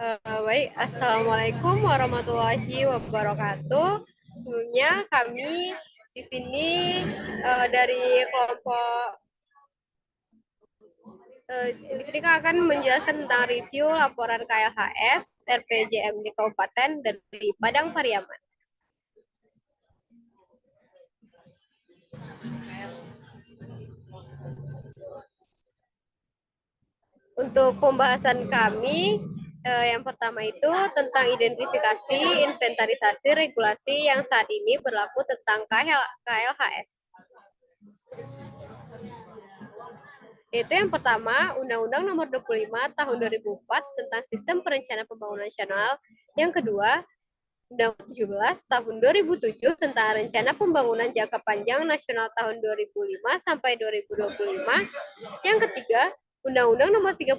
Baik, Assalamualaikum warahmatullahi wabarakatuh. Sebelumnya kami di sini dari kelompok di sini akan menjelaskan tentang review laporan KLHS RPJM di Kabupaten dari Padang Pariaman. Untuk pembahasan kami, yang pertama itu tentang identifikasi, inventarisasi, regulasi yang saat ini berlaku tentang KLHS. Yaitu yang pertama, Undang-Undang Nomor 25 Tahun 2004 tentang Sistem Perencanaan Pembangunan Nasional. Yang kedua, Undang-Undang 17 Tahun 2007 tentang Rencana Pembangunan Jangka Panjang Nasional tahun 2005 sampai 2025. Yang ketiga, Undang-Undang Nomor 32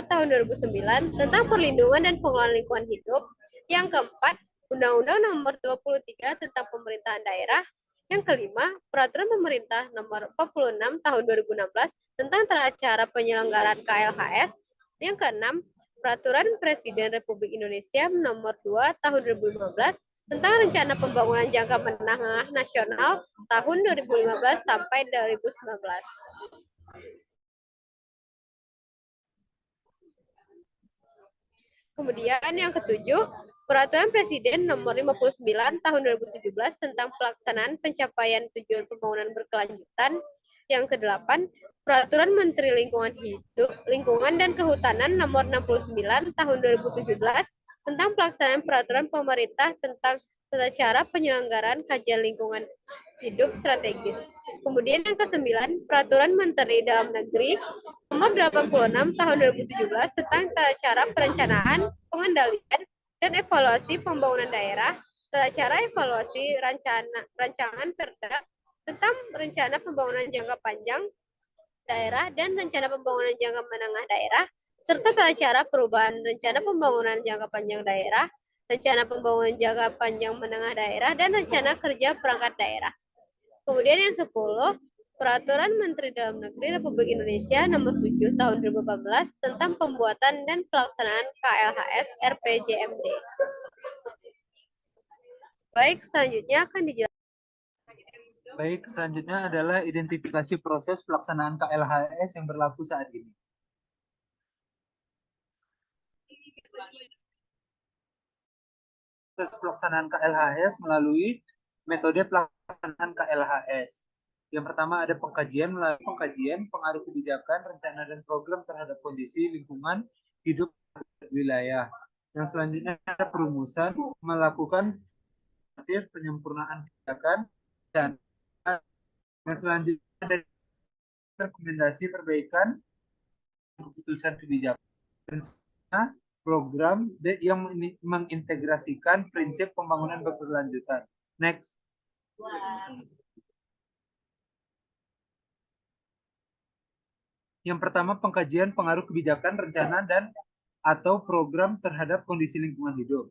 Tahun 2009 tentang Perlindungan dan Pengelolaan Lingkungan Hidup. Yang keempat, Undang-Undang Nomor 23 tentang Pemerintahan Daerah. Yang kelima, Peraturan Pemerintah Nomor 46 Tahun 2016 tentang tata cara penyelenggaraan KLHS. Yang keenam, Peraturan Presiden Republik Indonesia Nomor 2 Tahun 2015 tentang Rencana Pembangunan Jangka Menengah Nasional tahun 2015 sampai 2019. Kemudian yang ketujuh, Peraturan Presiden Nomor 59 Tahun 2017 tentang pelaksanaan pencapaian tujuan pembangunan berkelanjutan. Yang kedelapan, Peraturan Menteri Lingkungan dan Kehutanan Nomor 69 Tahun 2017 tentang pelaksanaan peraturan pemerintah tentang tata cara penyelenggaraan kajian lingkungan hidup strategis. Kemudian yang kesembilan, Peraturan Menteri Dalam Negeri Nomor 86 Tahun 2017 tentang tata cara perencanaan, pengendalian, dan evaluasi pembangunan daerah, tata cara evaluasi rancangan Perda tentang rencana pembangunan jangka panjang daerah dan rencana pembangunan jangka menengah daerah, serta tata cara perubahan rencana pembangunan jangka panjang daerah, rencana pembangunan jangka panjang menengah daerah, dan rencana kerja perangkat daerah. Kemudian yang 10, Peraturan Menteri Dalam Negeri Republik Indonesia Nomor 7 Tahun 2014 tentang pembuatan dan pelaksanaan KLHS RPJMD. Baik, selanjutnya akan dijelaskan. Baik, selanjutnya adalah identifikasi proses pelaksanaan KLHS yang berlaku saat ini. Proses pelaksanaan KLHS melalui metode pelaksanaan KLHS. Yang pertama ada pengkajian melalui pengkajian pengaruh kebijakan, rencana dan program terhadap kondisi lingkungan hidup wilayah. Yang selanjutnya ada perumusan melakukan penyempurnaan kebijakan dan yang selanjutnya ada rekomendasi perbaikan keputusan kebijakan program yang mengintegrasikan prinsip pembangunan berkelanjutan. Next. Yang pertama, pengkajian pengaruh kebijakan, rencana, dan atau program terhadap kondisi lingkungan hidup.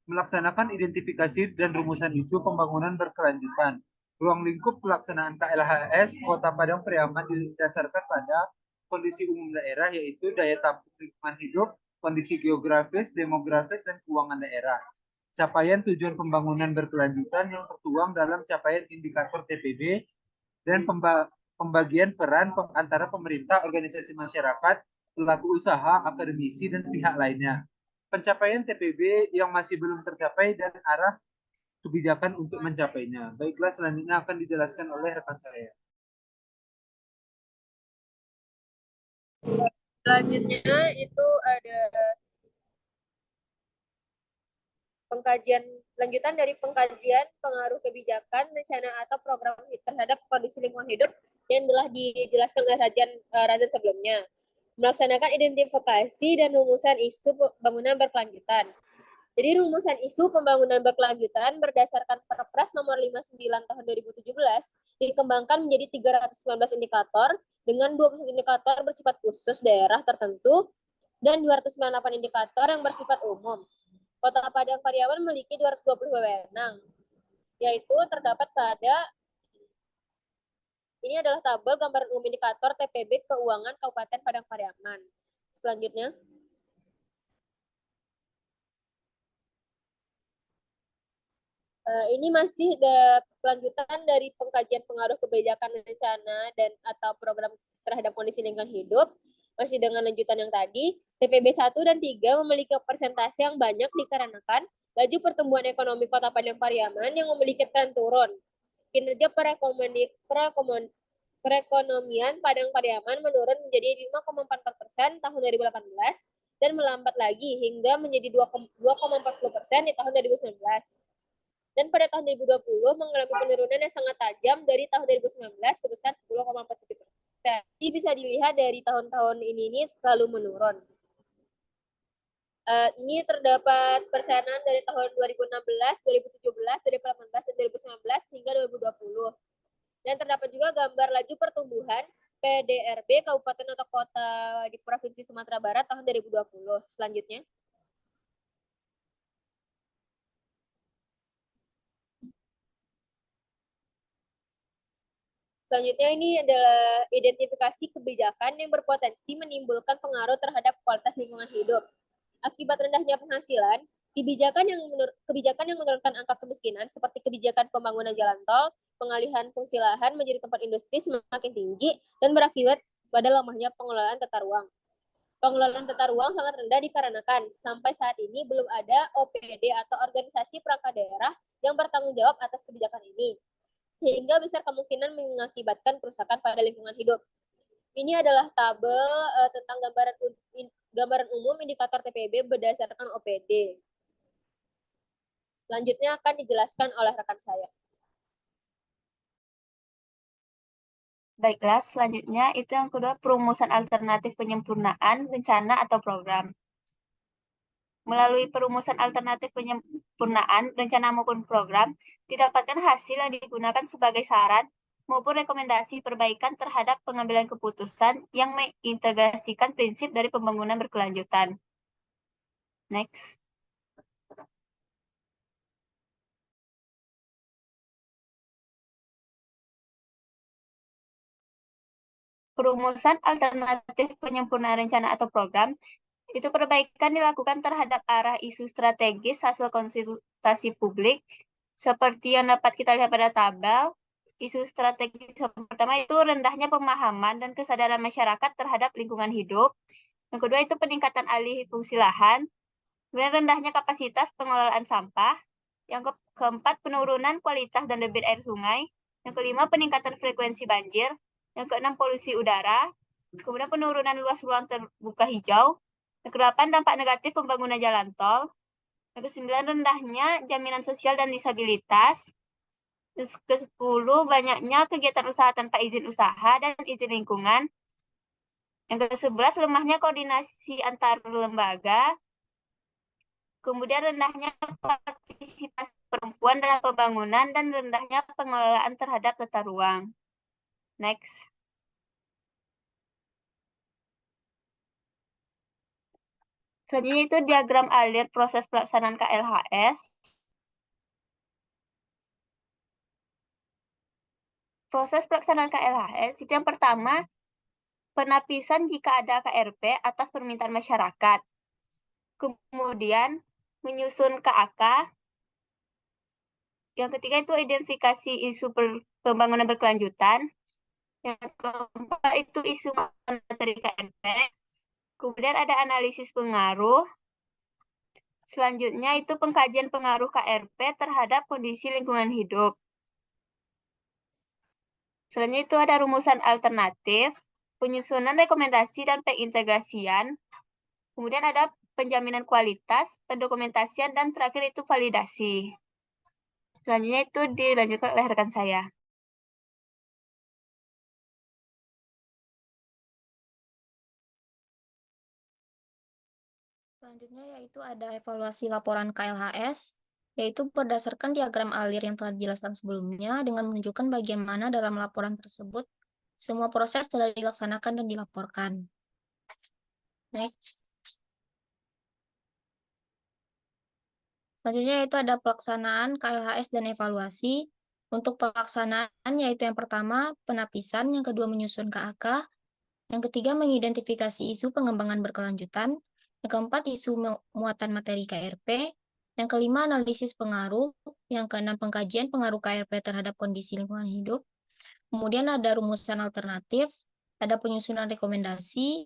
Melaksanakan identifikasi dan rumusan isu pembangunan berkelanjutan. Ruang lingkup pelaksanaan KLHS Kota Padang Pariaman didasarkan pada kondisi umum daerah, yaitu daya tampung lingkungan hidup, kondisi geografis, demografis, dan keuangan daerah. Capaian tujuan pembangunan berkelanjutan yang tertuang dalam capaian indikator TPB dan pembagian peran antara pemerintah, organisasi masyarakat, pelaku usaha, akademisi, dan pihak lainnya. Pencapaian TPB yang masih belum tercapai dan arah kebijakan untuk mencapainya. Baiklah, selanjutnya akan dijelaskan oleh rekan saya. Selanjutnya itu ada pengkajian lanjutan dari pengkajian pengaruh kebijakan, rencana atau program terhadap kondisi lingkungan hidup yang telah dijelaskan oleh Razan sebelumnya. Melaksanakan identifikasi dan rumusan isu pembangunan berkelanjutan. Jadi rumusan isu pembangunan berkelanjutan berdasarkan Perpres nomor 59 tahun 2017 dikembangkan menjadi 319 indikator dengan 21 indikator bersifat khusus daerah tertentu dan 298 indikator yang bersifat umum. Kota Padang Pariaman memiliki 220 wewenang, yaitu terdapat pada ini adalah tabel gambaran umum indikator TPB keuangan Kabupaten Padang Pariaman. Selanjutnya, Ini masih kelanjutan dari pengkajian pengaruh kebijakan rencana dan atau program terhadap kondisi lingkungan hidup. Masih dengan lanjutan yang tadi, TPB 1 dan 3 memiliki persentase yang banyak dikarenakan laju pertumbuhan ekonomi Kota Padang Pariaman yang memiliki tren turun. Kinerja perekonomian Padang Pariaman menurun menjadi 5,44% tahun 2018 dan melambat lagi hingga menjadi 2,40% di tahun 2019. Dan pada tahun 2020 mengalami penurunan yang sangat tajam dari tahun 2019 sebesar 10,47%. Jadi bisa dilihat dari tahun-tahun ini selalu menurun. Ini terdapat persenan dari tahun 2016, 2017, 2018, dan 2019 hingga 2020. Dan terdapat juga gambar laju pertumbuhan PDRB Kabupaten atau Kota di Provinsi Sumatera Barat tahun 2020. Selanjutnya. Selanjutnya ini adalah identifikasi kebijakan yang berpotensi menimbulkan pengaruh terhadap kualitas lingkungan hidup. Akibat rendahnya penghasilan, kebijakan yang menurunkan angka kemiskinan seperti kebijakan pembangunan jalan tol, pengalihan fungsi lahan menjadi tempat industri semakin tinggi dan berakibat pada lemahnya pengelolaan tata ruang. Pengelolaan tata ruang sangat rendah dikarenakan sampai saat ini belum ada OPD atau organisasi perangkat daerah yang bertanggung jawab atas kebijakan ini, sehingga besar kemungkinan mengakibatkan kerusakan pada lingkungan hidup. Ini adalah tabel tentang gambaran umum indikator TPB berdasarkan OPD. Selanjutnya akan dijelaskan oleh rekan saya. Baiklah, selanjutnya itu yang kedua, perumusan alternatif penyempurnaan rencana atau program. Melalui perumusan alternatif penyempurnaan rencana maupun program, didapatkan hasil yang digunakan sebagai saran maupun rekomendasi perbaikan terhadap pengambilan keputusan yang mengintegrasikan prinsip dari pembangunan berkelanjutan. Next. Perumusan alternatif penyempurnaan rencana atau program, itu perbaikan dilakukan terhadap arah isu strategis hasil konsultasi publik, seperti yang dapat kita lihat pada tabel. Isu strategis yang pertama itu rendahnya pemahaman dan kesadaran masyarakat terhadap lingkungan hidup. Yang kedua itu peningkatan alih fungsi lahan. Kemudian rendahnya kapasitas pengelolaan sampah. Yang keempat, penurunan kualitas dan debit air sungai. Yang kelima, peningkatan frekuensi banjir. Yang keenam, polusi udara. Kemudian penurunan luas ruang terbuka hijau. Yang kedelapan, dampak negatif pembangunan jalan tol. Yang kesembilan, rendahnya jaminan sosial dan disabilitas. Yang ke-10, banyaknya kegiatan usaha tanpa izin usaha dan izin lingkungan. Yang ke-11, lemahnya koordinasi antar lembaga. Kemudian rendahnya partisipasi perempuan dalam pembangunan dan rendahnya pengelolaan terhadap tata ruang. Next. Selanjutnya itu diagram alir proses pelaksanaan KLHS. Proses pelaksanaan KLHS itu yang pertama, penapisan jika ada KRP atas permintaan masyarakat. Kemudian menyusun KAK. Yang ketiga itu identifikasi isu pembangunan berkelanjutan. Yang keempat itu isu materi KRP. Kemudian ada analisis pengaruh. Selanjutnya itu pengkajian pengaruh KRP terhadap kondisi lingkungan hidup. Selanjutnya itu ada rumusan alternatif, penyusunan rekomendasi dan pengintegrasian. Kemudian ada penjaminan kualitas, pendokumentasian, dan terakhir itu validasi. Selanjutnya itu dilanjutkan oleh rekan saya. Selanjutnya yaitu ada evaluasi laporan KLHS, yaitu berdasarkan diagram alir yang telah dijelaskan sebelumnya dengan menunjukkan bagian mana dalam laporan tersebut semua proses telah dilaksanakan dan dilaporkan. Next. Selanjutnya yaitu ada pelaksanaan KLHS dan evaluasi. Untuk pelaksanaan yaitu yang pertama penapisan, yang kedua menyusun KAK, yang ketiga mengidentifikasi isu pengembangan berkelanjutan, yang keempat isu muatan materi KRP, Yang kelima, analisis pengaruh. Yang keenam, pengkajian pengaruh KRP terhadap kondisi lingkungan hidup. Kemudian ada rumusan alternatif, ada penyusunan rekomendasi,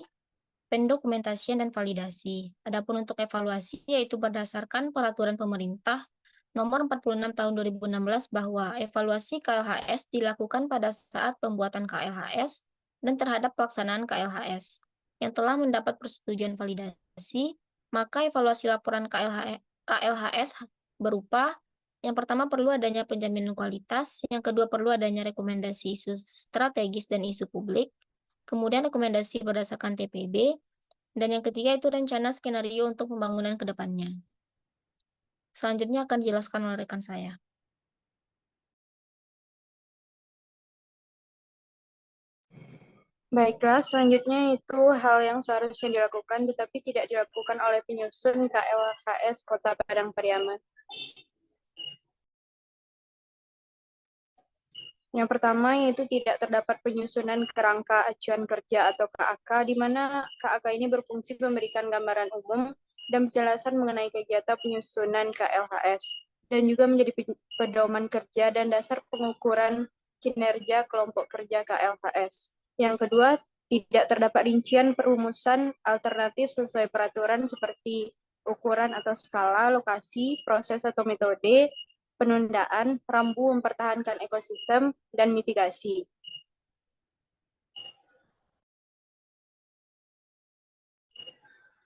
pendokumentasian, dan validasi. Adapun untuk evaluasi, yaitu berdasarkan peraturan pemerintah nomor 46 tahun 2016 bahwa evaluasi KLHS dilakukan pada saat pembuatan KLHS dan terhadap pelaksanaan KLHS. Yang telah mendapat persetujuan validasi, maka evaluasi laporan KLHS berupa yang pertama perlu adanya penjaminan kualitas, yang kedua perlu adanya rekomendasi isu strategis dan isu publik, kemudian rekomendasi berdasarkan TPB, dan yang ketiga itu rencana skenario untuk pembangunan ke depannya. Selanjutnya akan dijelaskan oleh rekan saya. Baiklah, selanjutnya itu hal yang seharusnya dilakukan tetapi tidak dilakukan oleh penyusun KLHS Kota Padang Pariaman. Yang pertama yaitu tidak terdapat penyusunan kerangka acuan kerja atau KAK, di mana KAK ini berfungsi memberikan gambaran umum dan penjelasan mengenai kegiatan penyusunan KLHS, dan juga menjadi pedoman kerja dan dasar pengukuran kinerja kelompok kerja KLHS. Yang kedua, tidak terdapat rincian perumusan alternatif sesuai peraturan seperti ukuran atau skala, lokasi, proses atau metode, penundaan, rambu mempertahankan ekosistem, dan mitigasi.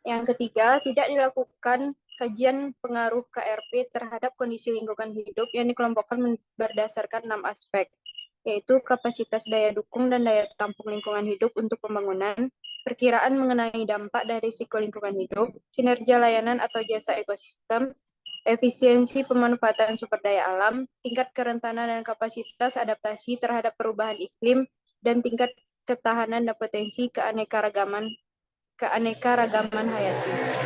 Yang ketiga, tidak dilakukan kajian pengaruh KRP terhadap kondisi lingkungan hidup yang dikelompokkan berdasarkan 6 aspek, yaitu kapasitas daya dukung dan daya tampung lingkungan hidup untuk pembangunan, perkiraan mengenai dampak dari risiko lingkungan hidup, kinerja layanan atau jasa ekosistem, efisiensi pemanfaatan sumber daya alam, tingkat kerentanan dan kapasitas adaptasi terhadap perubahan iklim, dan tingkat ketahanan dan potensi keanekaragaman hayati.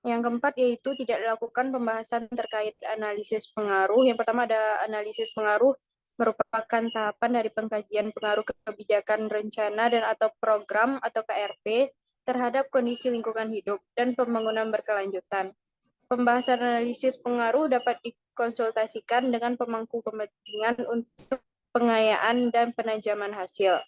Yang keempat yaitu tidak dilakukan pembahasan terkait analisis pengaruh. Yang pertama ada analisis pengaruh merupakan tahapan dari pengkajian pengaruh kebijakan rencana dan atau program atau KRP terhadap kondisi lingkungan hidup dan pembangunan berkelanjutan. Pembahasan analisis pengaruh dapat dikonsultasikan dengan pemangku kepentingan untuk pengayaan dan penajaman hasil.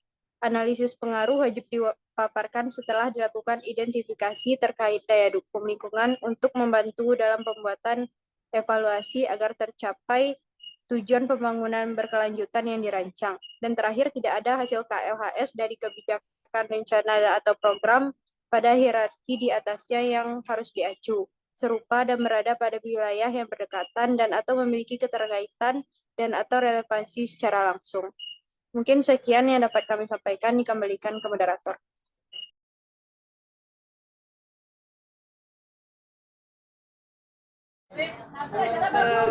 Analisis pengaruh wajib dipaparkan setelah dilakukan identifikasi terkait daya dukung lingkungan untuk membantu dalam pembuatan evaluasi agar tercapai tujuan pembangunan berkelanjutan yang dirancang. Dan terakhir, tidak ada hasil KLHS dari kebijakan rencana atau program pada hierarki di atasnya yang harus diacu, serupa dan berada pada wilayah yang berdekatan dan atau memiliki keterkaitan dan atau relevansi secara langsung. Mungkin sekian yang dapat kami sampaikan, dikembalikan ke moderator.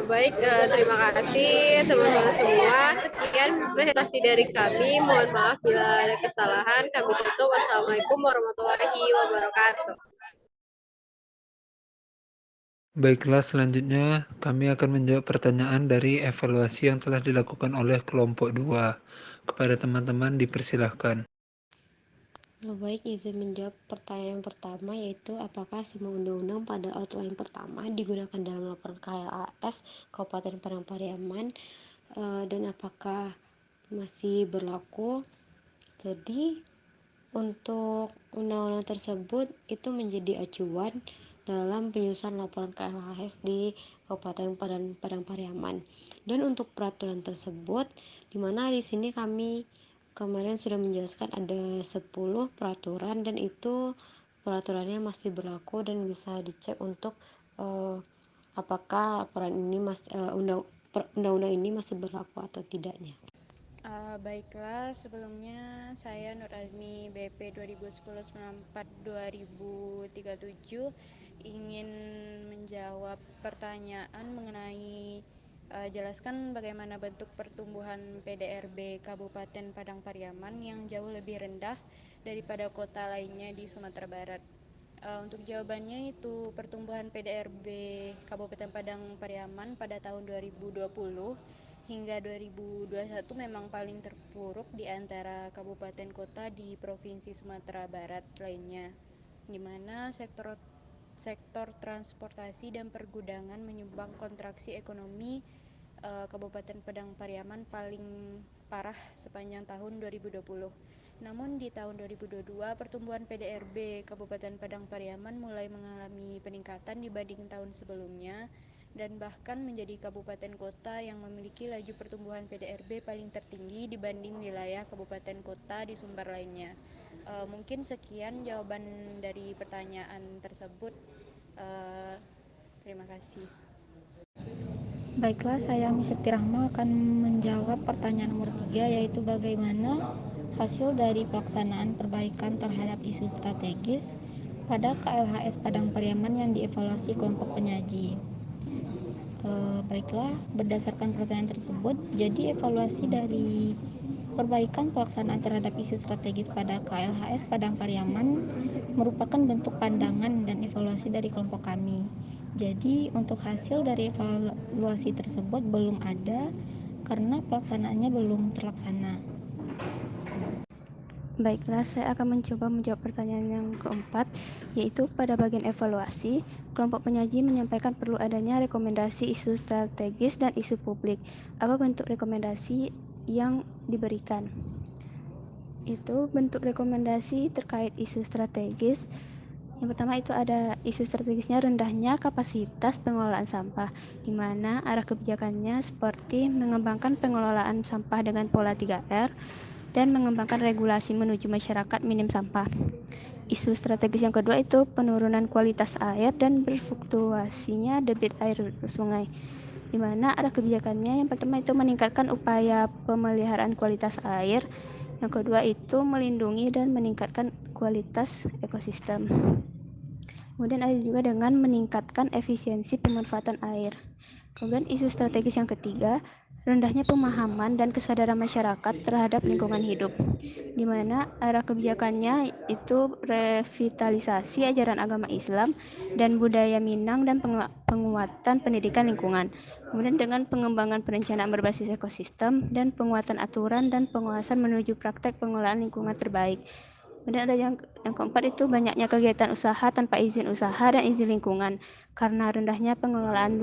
Baik, terima kasih teman-teman semua. Sekian presentasi dari kami. Mohon maaf bila ada kesalahan. Kami tutup. Wassalamualaikum warahmatullahi wabarakatuh. Baiklah, selanjutnya kami akan menjawab pertanyaan dari evaluasi yang telah dilakukan oleh kelompok 2. Kepada teman-teman dipersilahkan. Baik, izin menjawab pertanyaan pertama, yaitu apakah semua undang-undang pada outline pertama digunakan dalam laporan KLHS Kabupaten Padang Pariaman, dan apakah masih berlaku. Jadi untuk undang-undang tersebut itu menjadi acuan dalam penyusunan laporan KLHS di Kabupaten Padang Pariaman. Dan untuk peraturan tersebut, di mana di sini kami kemarin sudah menjelaskan ada 10 peraturan, dan itu peraturannya masih berlaku dan bisa dicek untuk apakah laporan ini undang-undang ini masih berlaku atau tidaknya. Baiklah, sebelumnya saya Nur Azmi BP 2010-94-2037 ingin menjawab pertanyaan mengenai jelaskan bagaimana bentuk pertumbuhan PDRB Kabupaten Padang Pariaman yang jauh lebih rendah daripada kota lainnya di Sumatera Barat. Untuk jawabannya itu pertumbuhan PDRB Kabupaten Padang Pariaman pada tahun 2020 hingga 2021 memang paling terpuruk di antara kabupaten kota di Provinsi Sumatera Barat lainnya, di mana sektor transportasi dan pergudangan menyumbang kontraksi ekonomi Kabupaten Padang Pariaman paling parah sepanjang tahun 2020. Namun di tahun 2022 pertumbuhan PDRB Kabupaten Padang Pariaman mulai mengalami peningkatan dibanding tahun sebelumnya dan bahkan menjadi kabupaten kota yang memiliki laju pertumbuhan PDRB paling tertinggi dibanding wilayah kabupaten kota di Sumbar lainnya. Mungkin sekian jawaban dari pertanyaan tersebut. Terima kasih. Baiklah, saya Misyakti Rahma akan menjawab pertanyaan nomor 3, yaitu bagaimana hasil dari pelaksanaan perbaikan terhadap isu strategis pada KLHS Padang Pariaman yang dievaluasi kelompok penyaji. Baiklah, berdasarkan pertanyaan tersebut, jadi evaluasi dari perbaikan pelaksanaan terhadap isu strategis pada KLHS Padang Pariaman merupakan bentuk pandangan dan evaluasi dari kelompok kami. Jadi untuk hasil dari evaluasi tersebut belum ada karena pelaksanaannya belum terlaksana. Baiklah, saya akan mencoba menjawab pertanyaan yang keempat, yaitu pada bagian evaluasi, kelompok penyaji menyampaikan perlu adanya rekomendasi isu strategis dan isu publik. Apa bentuk rekomendasi yang diberikan? Itu bentuk rekomendasi terkait isu strategis. Yang pertama itu ada isu strategisnya rendahnya kapasitas pengelolaan sampah, di mana arah kebijakannya seperti mengembangkan pengelolaan sampah dengan pola 3R, dan mengembangkan regulasi menuju masyarakat minim sampah. Isu strategis yang kedua itu penurunan kualitas air dan berfluktuasinya debit air sungai, di mana arah kebijakannya yang pertama itu meningkatkan upaya pemeliharaan kualitas air, yang kedua itu melindungi dan meningkatkan kualitas ekosistem. Kemudian ada juga dengan meningkatkan efisiensi pemanfaatan air. Kemudian isu strategis yang ketiga, rendahnya pemahaman dan kesadaran masyarakat terhadap lingkungan hidup, di mana arah kebijakannya itu revitalisasi ajaran agama Islam dan budaya Minang dan penguatan pendidikan lingkungan. Kemudian dengan pengembangan perencanaan berbasis ekosistem dan penguatan aturan dan pengawasan menuju praktek pengelolaan lingkungan terbaik. Kemudian ada yang keempat itu banyaknya kegiatan usaha tanpa izin usaha dan izin lingkungan karena rendahnya pengelolaan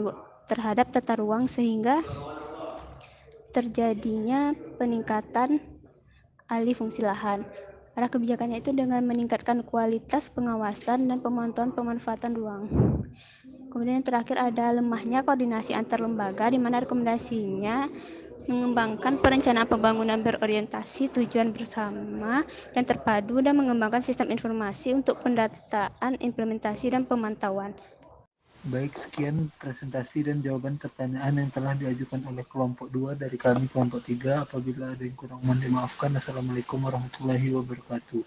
terhadap tata ruang sehingga terjadinya peningkatan alih fungsi lahan. Arah kebijakannya itu dengan meningkatkan kualitas pengawasan dan pemantauan pemanfaatan ruang. Kemudian yang terakhir ada lemahnya koordinasi antar lembaga, di mana rekomendasinya mengembangkan perencanaan pembangunan berorientasi tujuan bersama dan terpadu dan mengembangkan sistem informasi untuk pendataan, implementasi, dan pemantauan. Baik, sekian presentasi dan jawaban pertanyaan yang telah diajukan oleh kelompok 2 dari kami kelompok 3. Apabila ada yang kurang mohon dimaafkan. Assalamualaikum warahmatullahi wabarakatuh.